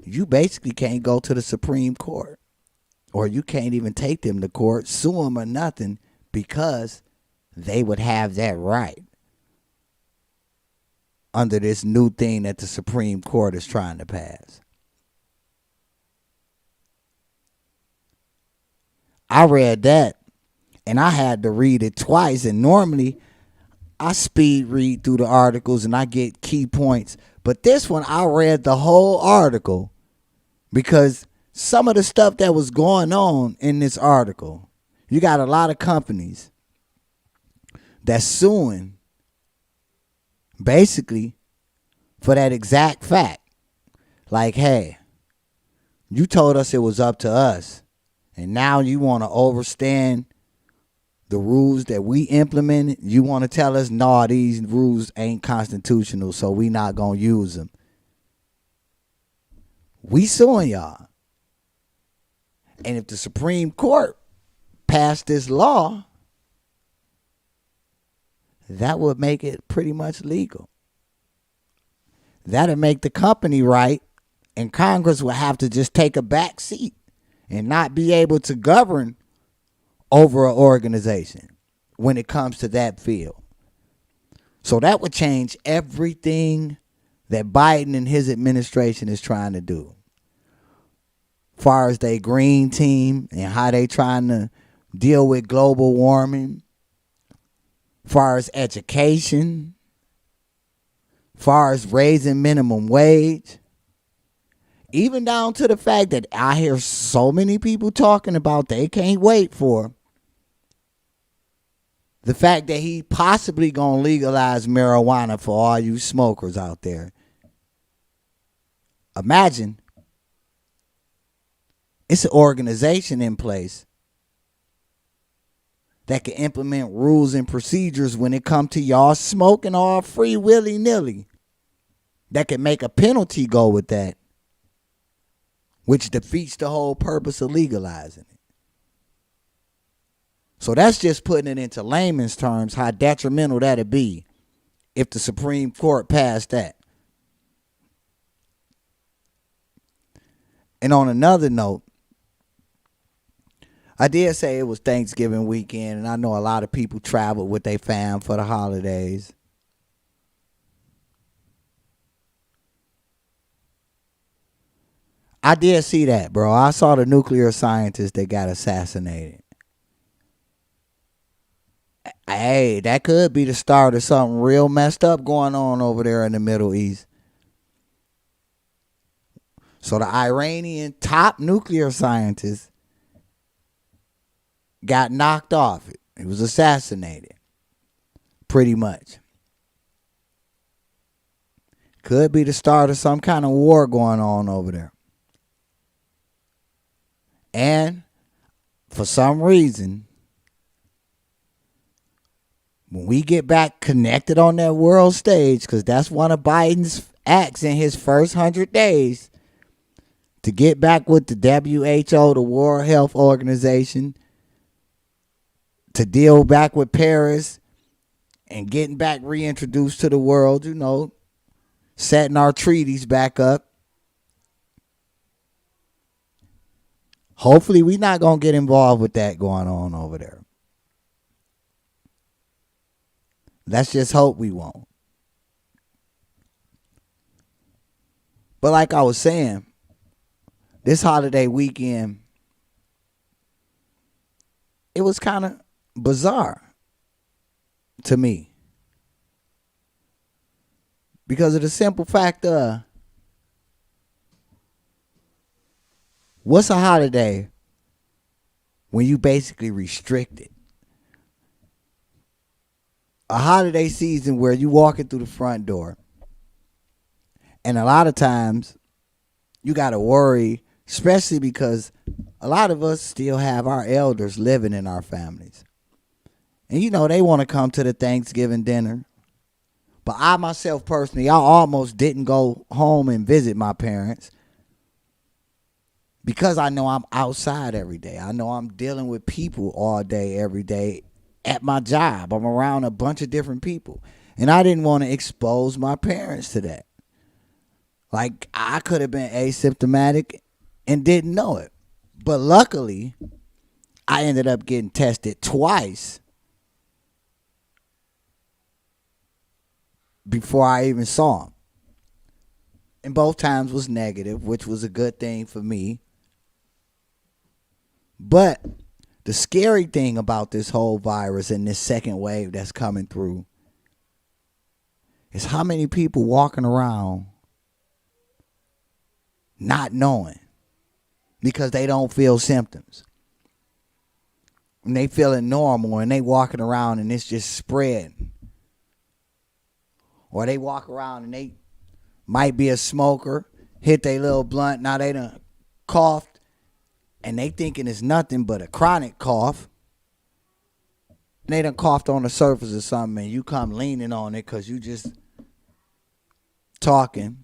you basically can't go to the Supreme Court, or you can't even take them to court, sue them or nothing, because they would have that right under this new thing that the Supreme Court is trying to pass. I read that, and I had to read it twice, and normally I speed read through the articles and I get key points, but this one I read the whole article, because some of the stuff that was going on in this article, you got a lot of companies that's suing basically for that exact fact. Like, hey, you told us it was up to us, and now you want to overstand the rules that we implemented. You want to tell us, no, these rules ain't constitutional, so we not going to use them. We suing y'all. And if the Supreme Court passed this law, that would make it pretty much legal. That'll make the company right, and Congress will have to just take a back seat and not be able to govern over an organization when it comes to that field. So that would change everything that Biden and his administration is trying to do. Far as they green team and how they trying to deal with global warming, far as education, far as raising minimum wage, even down to the fact that I hear so many people talking about they can't wait for the fact that he possibly gonna legalize marijuana for all you smokers out there. Imagine it's an organization in place that can implement rules and procedures when it comes to y'all smoking all free willy-nilly, that can make a penalty go with that, which defeats the whole purpose of legalizing it. So that's just putting it into layman's terms how detrimental that'd be if the Supreme Court passed that. And on another note, I did say it was Thanksgiving weekend, and I know a lot of people traveled with their fam for the holidays. I did see that, bro. I saw the nuclear scientist that got assassinated. Hey, that could be the start of something real messed up going on over there in the Middle East. So the Iranian top nuclear scientist got knocked off. He was assassinated. Pretty much. Could be the start of some kind of war going on over there. And for some reason, when we get back connected on that world stage, because that's one of Biden's acts in his first 100 days, to get back with the WHO, the World Health Organization, to deal back with Paris and getting back reintroduced to the world, you know, setting our treaties back up. Hopefully we're not going to get involved with that going on over there. Let's just hope we won't. But like I was saying, this holiday weekend, it was kind of bizarre to me, because of the simple fact of, what's a holiday when you basically restrict it? A holiday season where you walking through the front door, and a lot of times you got to worry, especially because a lot of us still have our elders living in our families. And you know, they want to come to the Thanksgiving dinner, But I myself personally, I almost didn't go home and visit my parents because I know I'm outside every day. I know I'm dealing with people all day, every day at my job. I'm around a bunch of different people. And I didn't want to expose my parents to that. Like, I could have been asymptomatic and didn't know it. But luckily, I ended up getting tested twice before I even saw him. And both times was negative, which was a good thing for me. But the scary thing about this whole virus and this second wave that's coming through is how many people walking around not knowing because they don't feel symptoms. And they feeling normal and they walking around and it's just spreading. Or they walk around and they might be a smoker, hit their little blunt, now they done coughed, and they thinking it's nothing but a chronic cough. And they done coughed on the surface or something and you come leaning on it because you just talking.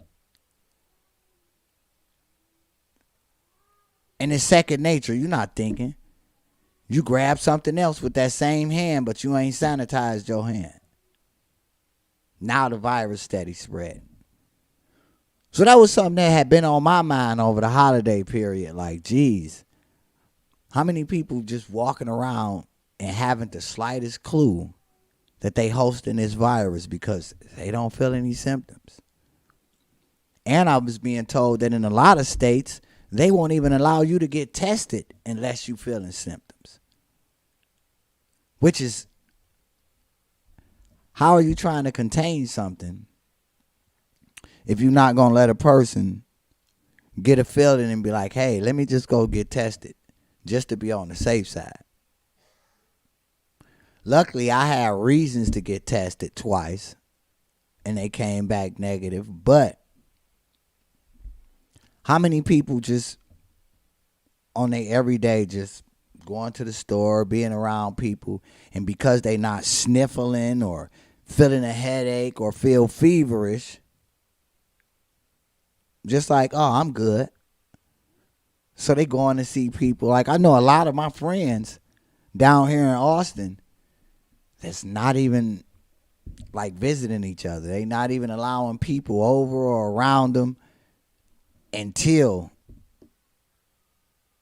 And it's second nature. You're not thinking. You grab something else with that same hand, but you ain't sanitized your hand. Now the virus steady spreading. So that was something that had been on my mind over the holiday period. Like, geez, how many people just walking around and having the slightest clue that they hosting this virus because they don't feel any symptoms? And I was being told that in a lot of states, they won't even allow you to get tested unless you feeling symptoms. Which is, how are you trying to contain something if you're not going to let a person get a feeling and be like, hey, let me just go get tested just to be on the safe side? Luckily, I had reasons to get tested twice and they came back negative. But how many people just on their everyday just going to the store, being around people, and because they not sniffling or feeling a headache or feel feverish, just like, oh, I'm good. So they going to see people. Like, I know a lot of my friends down here in Austin that's not even like visiting each other. They not even allowing people over or around them until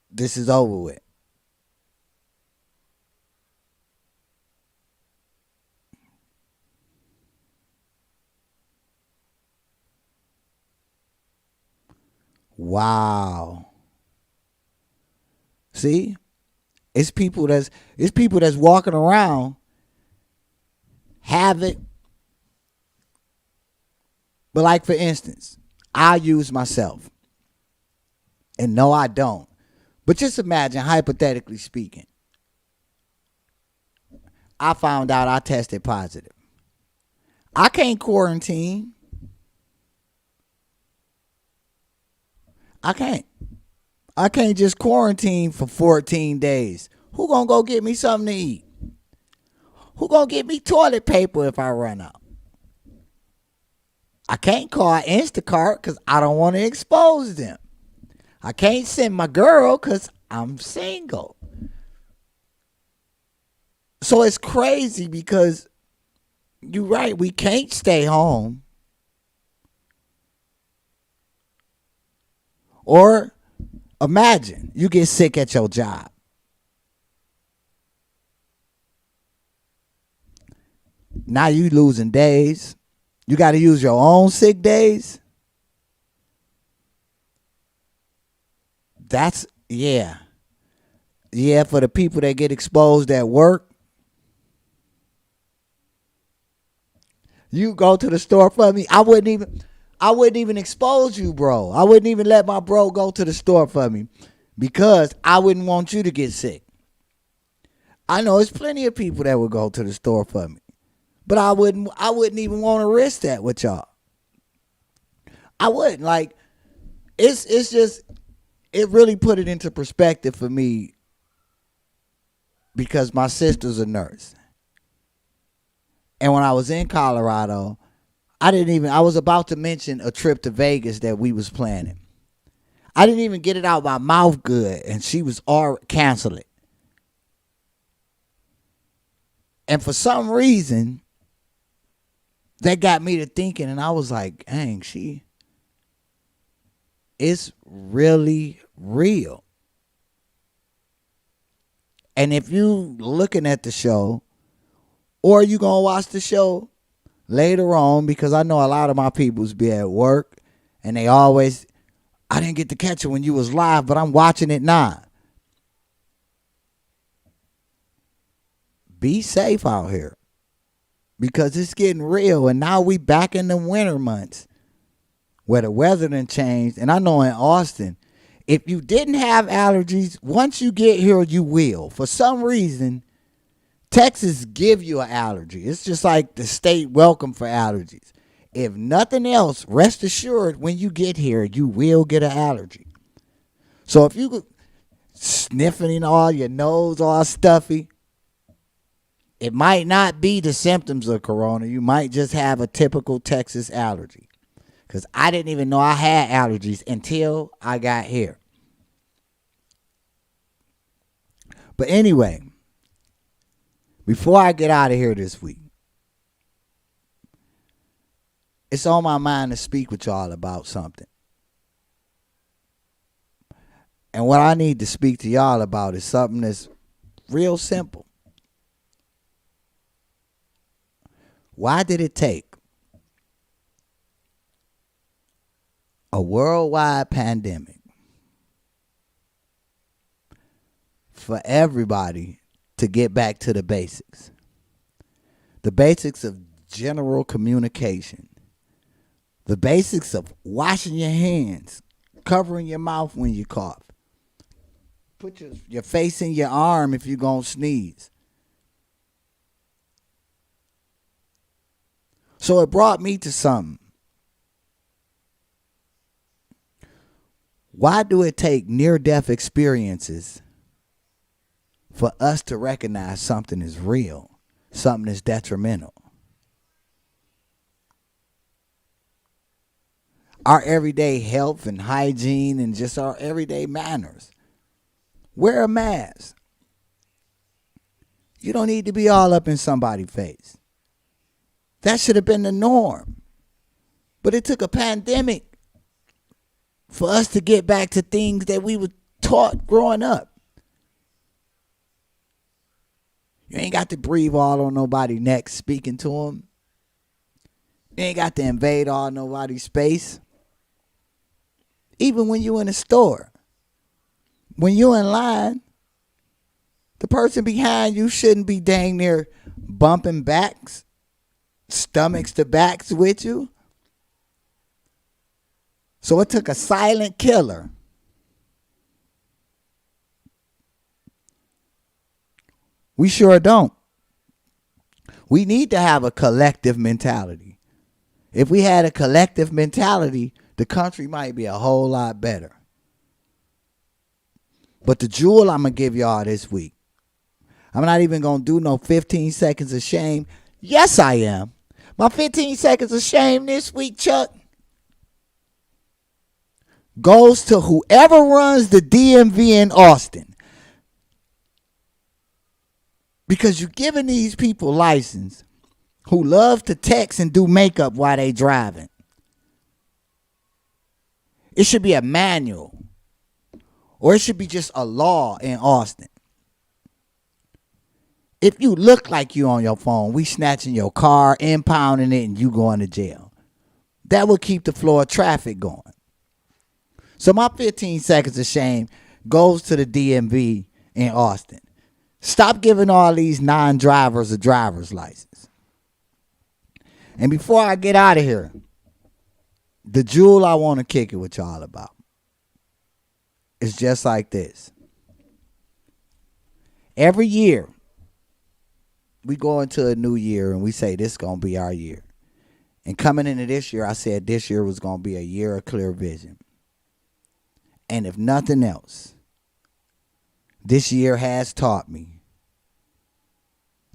this is over with. Wow. See? It's people that's walking around have it. But like, for instance, I use myself. And no, I don't. But just imagine, hypothetically speaking, I found out I tested positive. I can't quarantine. I can't just quarantine for 14 days. Who gonna go get me something to eat? Who gonna get me toilet paper if I run out? I can't call Instacart because I don't want to expose them. I can't send my girl because I'm single. So it's crazy because you're right, we can't stay home. Or imagine you get sick at your job. Now you losing days. You got to use your own sick days. That's, yeah. Yeah, for the people that get exposed at work. You go to the store for me. I wouldn't even expose you, bro. I wouldn't even let my bro go to the store for me because I wouldn't want you to get sick. I know there's plenty of people that would go to the store for me, but I wouldn't even want to risk that with y'all. I wouldn't. Like, it's just, it really put it into perspective for me because my sister's a nurse. And when I was in Colorado, I was about to mention a trip to Vegas that we was planning. I didn't even get it out my mouth good, and she was all cancel it. And for some reason, that got me to thinking, and I was like, dang, it's really real. And if you looking at the show, or you gonna watch the show later on, because I know a lot of my peoples be at work, and they always, I didn't get to catch it when you was live, but I'm watching it now. Be safe out here, because it's getting real, and now we back in the winter months where the weather done changed. And I know in Austin, if you didn't have allergies, once you get here, you will. For some reason, Texas give you an allergy. It's just like the state welcome for allergies. If nothing else, rest assured, when you get here, you will get an allergy. So if you sniffing all your nose all stuffy, it might not be the symptoms of corona. You might just have a typical Texas allergy. Because I didn't even know I had allergies until I got here. But anyway, before I get out of here this week, it's on my mind to speak with y'all about something. And what I need to speak to y'all about is something that's real simple. Why did it take a worldwide pandemic for everybody to get back to the basics? The basics of general communication. The basics of washing your hands, covering your mouth when you cough. Put your face in your arm if you're going to sneeze. So it brought me to something. Why do it take near-death experiences for us to recognize something is real, something is detrimental? Our everyday health and hygiene and just our everyday manners. Wear a mask. You don't need to be all up in somebody's face. That should have been the norm. But it took a pandemic for us to get back to things that we were taught growing up. You ain't got to breathe all on nobody's neck speaking to them. You ain't got to invade all nobody's space. Even when you in a store. When you in line, the person behind you shouldn't be dang near bumping backs, stomachs to backs with you. So it took a silent killer we sure don't. We need to have a collective mentality. If we had a collective mentality, the country might be a whole lot better. But the jewel I'm going to give y'all this week, I'm not even going to do no 15 seconds of shame. Yes, I am. My 15 seconds of shame this week, Chuck, goes to whoever runs the DMV in Austin. Because you're giving these people license who love to text and do makeup while they driving. It should be a manual. Or it should be just a law in Austin. If you look like you on your phone, we snatching your car, impounding it, and you going to jail. That will keep the flow of traffic going. So my 15 seconds of shame goes to the DMV in Austin. Stop giving all these non-drivers a driver's license. And before I get out of here, the jewel I want to kick it with y'all about is just like this. Every year, we go into a new year and we say this is going to be our year. And coming into this year, I said this year was going to be a year of clear vision. And if nothing else, this year has taught me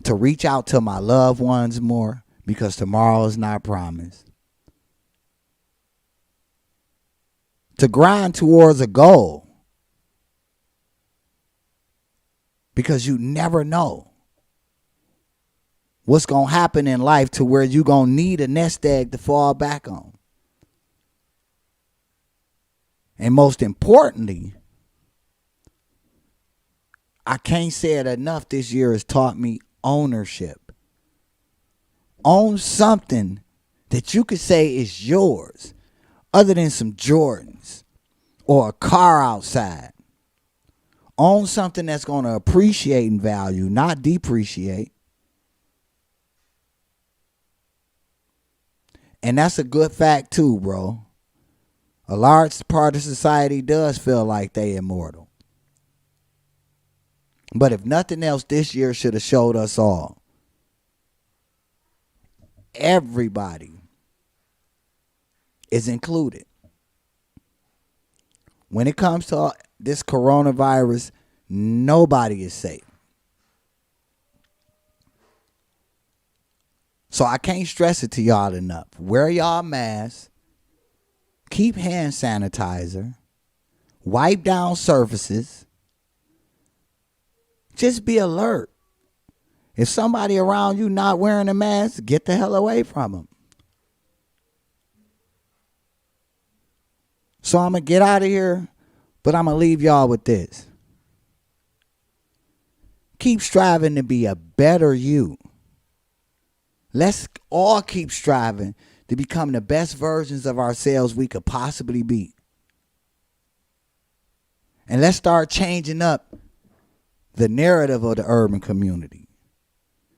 to reach out to my loved ones more, because tomorrow is not promised. to grind towards a goal, because you never know what's going to happen in life to where you're going to need a nest egg to fall back on. And most importantly, I can't say it enough, this year has taught me ownership. Own something that you could say is yours, other than some Jordans or a car outside. Own something that's going to appreciate in value, not depreciate. And that's a good fact too, bro. A large part of society does feel like they immortal. But if nothing else, this year should have showed us all. Everybody is included. When it comes to this coronavirus, nobody is safe. So I can't stress it to y'all enough. Wear y'all masks. Keep hand sanitizer. Wipe down surfaces. Just be alert. If somebody around you not wearing a mask, get the hell away from them. So I'm going to get out of here, but I'm going to leave y'all with this. Keep striving to be a better you. Let's all keep striving to become the best versions of ourselves we could possibly be. And let's start changing up the narrative of the urban community.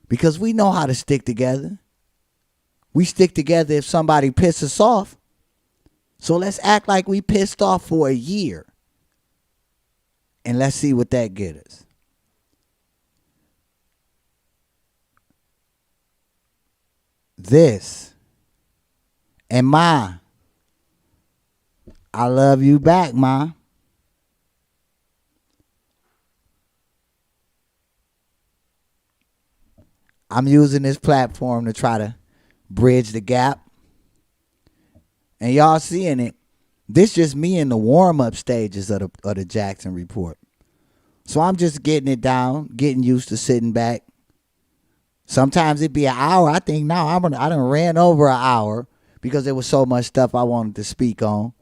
Because we know how to stick together. We stick together if somebody pisses us off. So let's act like we pissed off for a year. And let's see what that gets us. This and Ma, I love you back, Ma. I'm using this platform to try to bridge the gap. And y'all seeing it. This just me in the warm-up stages of the Jackson Report. So I'm just getting it down, getting used to sitting back. Sometimes it'd be an hour. I think now I done ran over an hour because there was so much stuff I wanted to speak on.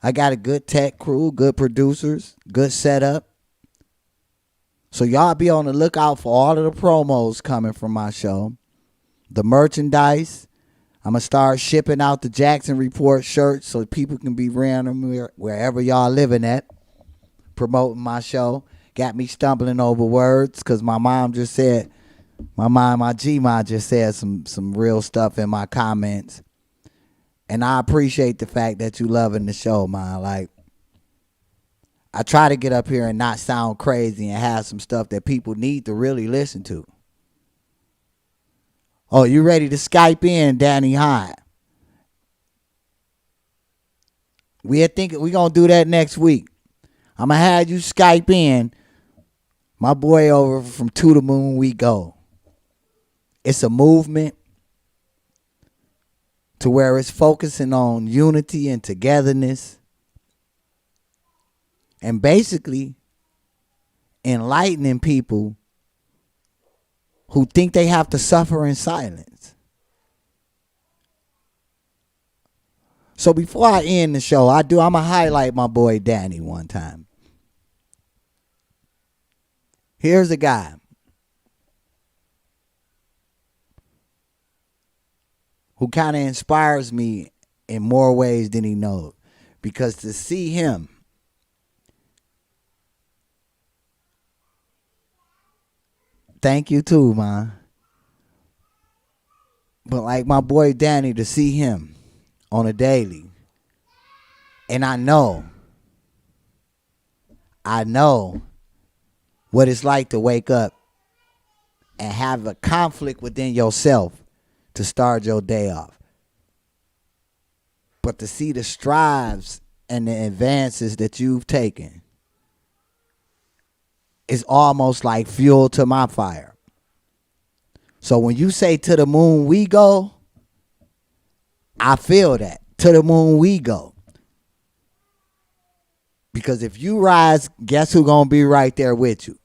I got a good tech crew, good producers, good setup. So y'all be on the lookout for all of the promos coming from my show. The merchandise. I'm going to start shipping out the Jackson Report shirts so people can be wearing them wherever y'all living at. Promoting my show. Got me stumbling over words because my mom just said, my G-Ma just said some real stuff in my comments. And I appreciate the fact that you loving the show, man. Like, I try to get up here and not sound crazy and have some stuff that people need to really listen to. Oh, you ready to Skype in, Danny Hyde? We're thinking we're going to do that next week. I'm going to have you Skype in my boy over from To the Moon We Go. It's a movement to where it's focusing on unity and togetherness. And basically enlightening people who think they have to suffer in silence. So before I end the show, I'm going to highlight my boy Danny one time. Here's a guy who kind of inspires me in more ways than he knows. Because to see him thank you too, man. But like my boy Danny, to see him on a daily. And I know what it's like to wake up and have a conflict within yourself to start your day off. But to see the strides and the advances that you've taken is almost like fuel to my fire. So when you say to the moon we go, I feel that. To the moon we go. Because if you rise, guess who gonna be right there with you?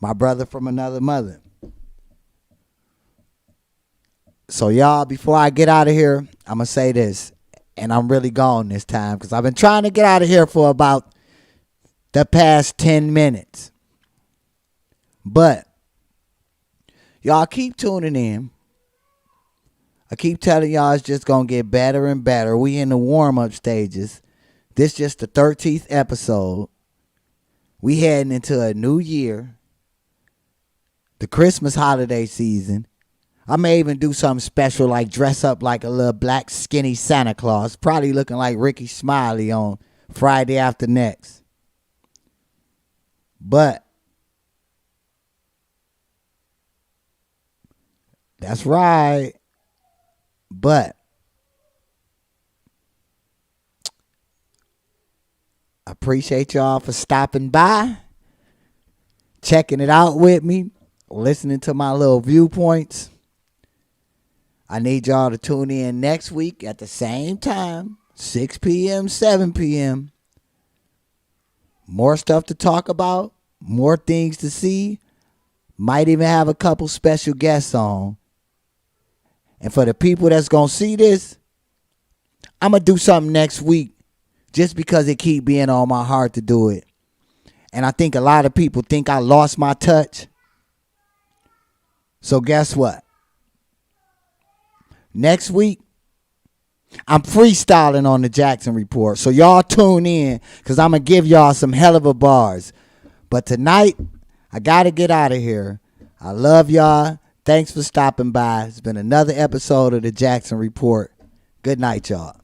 My brother from another mother. So y'all, before I get out of here, I'm gonna say this, and I'm really gone this time because I've been trying to get out of here for about the past 10 minutes. But y'all keep tuning in. I keep telling y'all it's just gonna get better and better. We in the warm-up stages. This just the 13th episode. We heading into a new year. The Christmas holiday season. I may even do something special like dress up like a little black skinny Santa Claus. Probably looking like Ricky Smiley on Friday after next. But that's right. But I appreciate y'all for stopping by, checking it out with me, listening to my little viewpoints. I need y'all to tune in next week at the same time, 6 p.m., 7 p.m. More stuff to talk about, more things to see. Might even have a couple special guests on. And for the people that's going to see this, I'm going to do something next week just because it keep being on my heart to do it. And I think a lot of people think I lost my touch. So guess what? Next week, I'm freestyling on the Jackson Report. So y'all tune in because I'm going to give y'all some hell of a bars. But tonight, I got to get out of here. I love y'all. Thanks for stopping by. It's been another episode of the Jackson Report. Good night, y'all.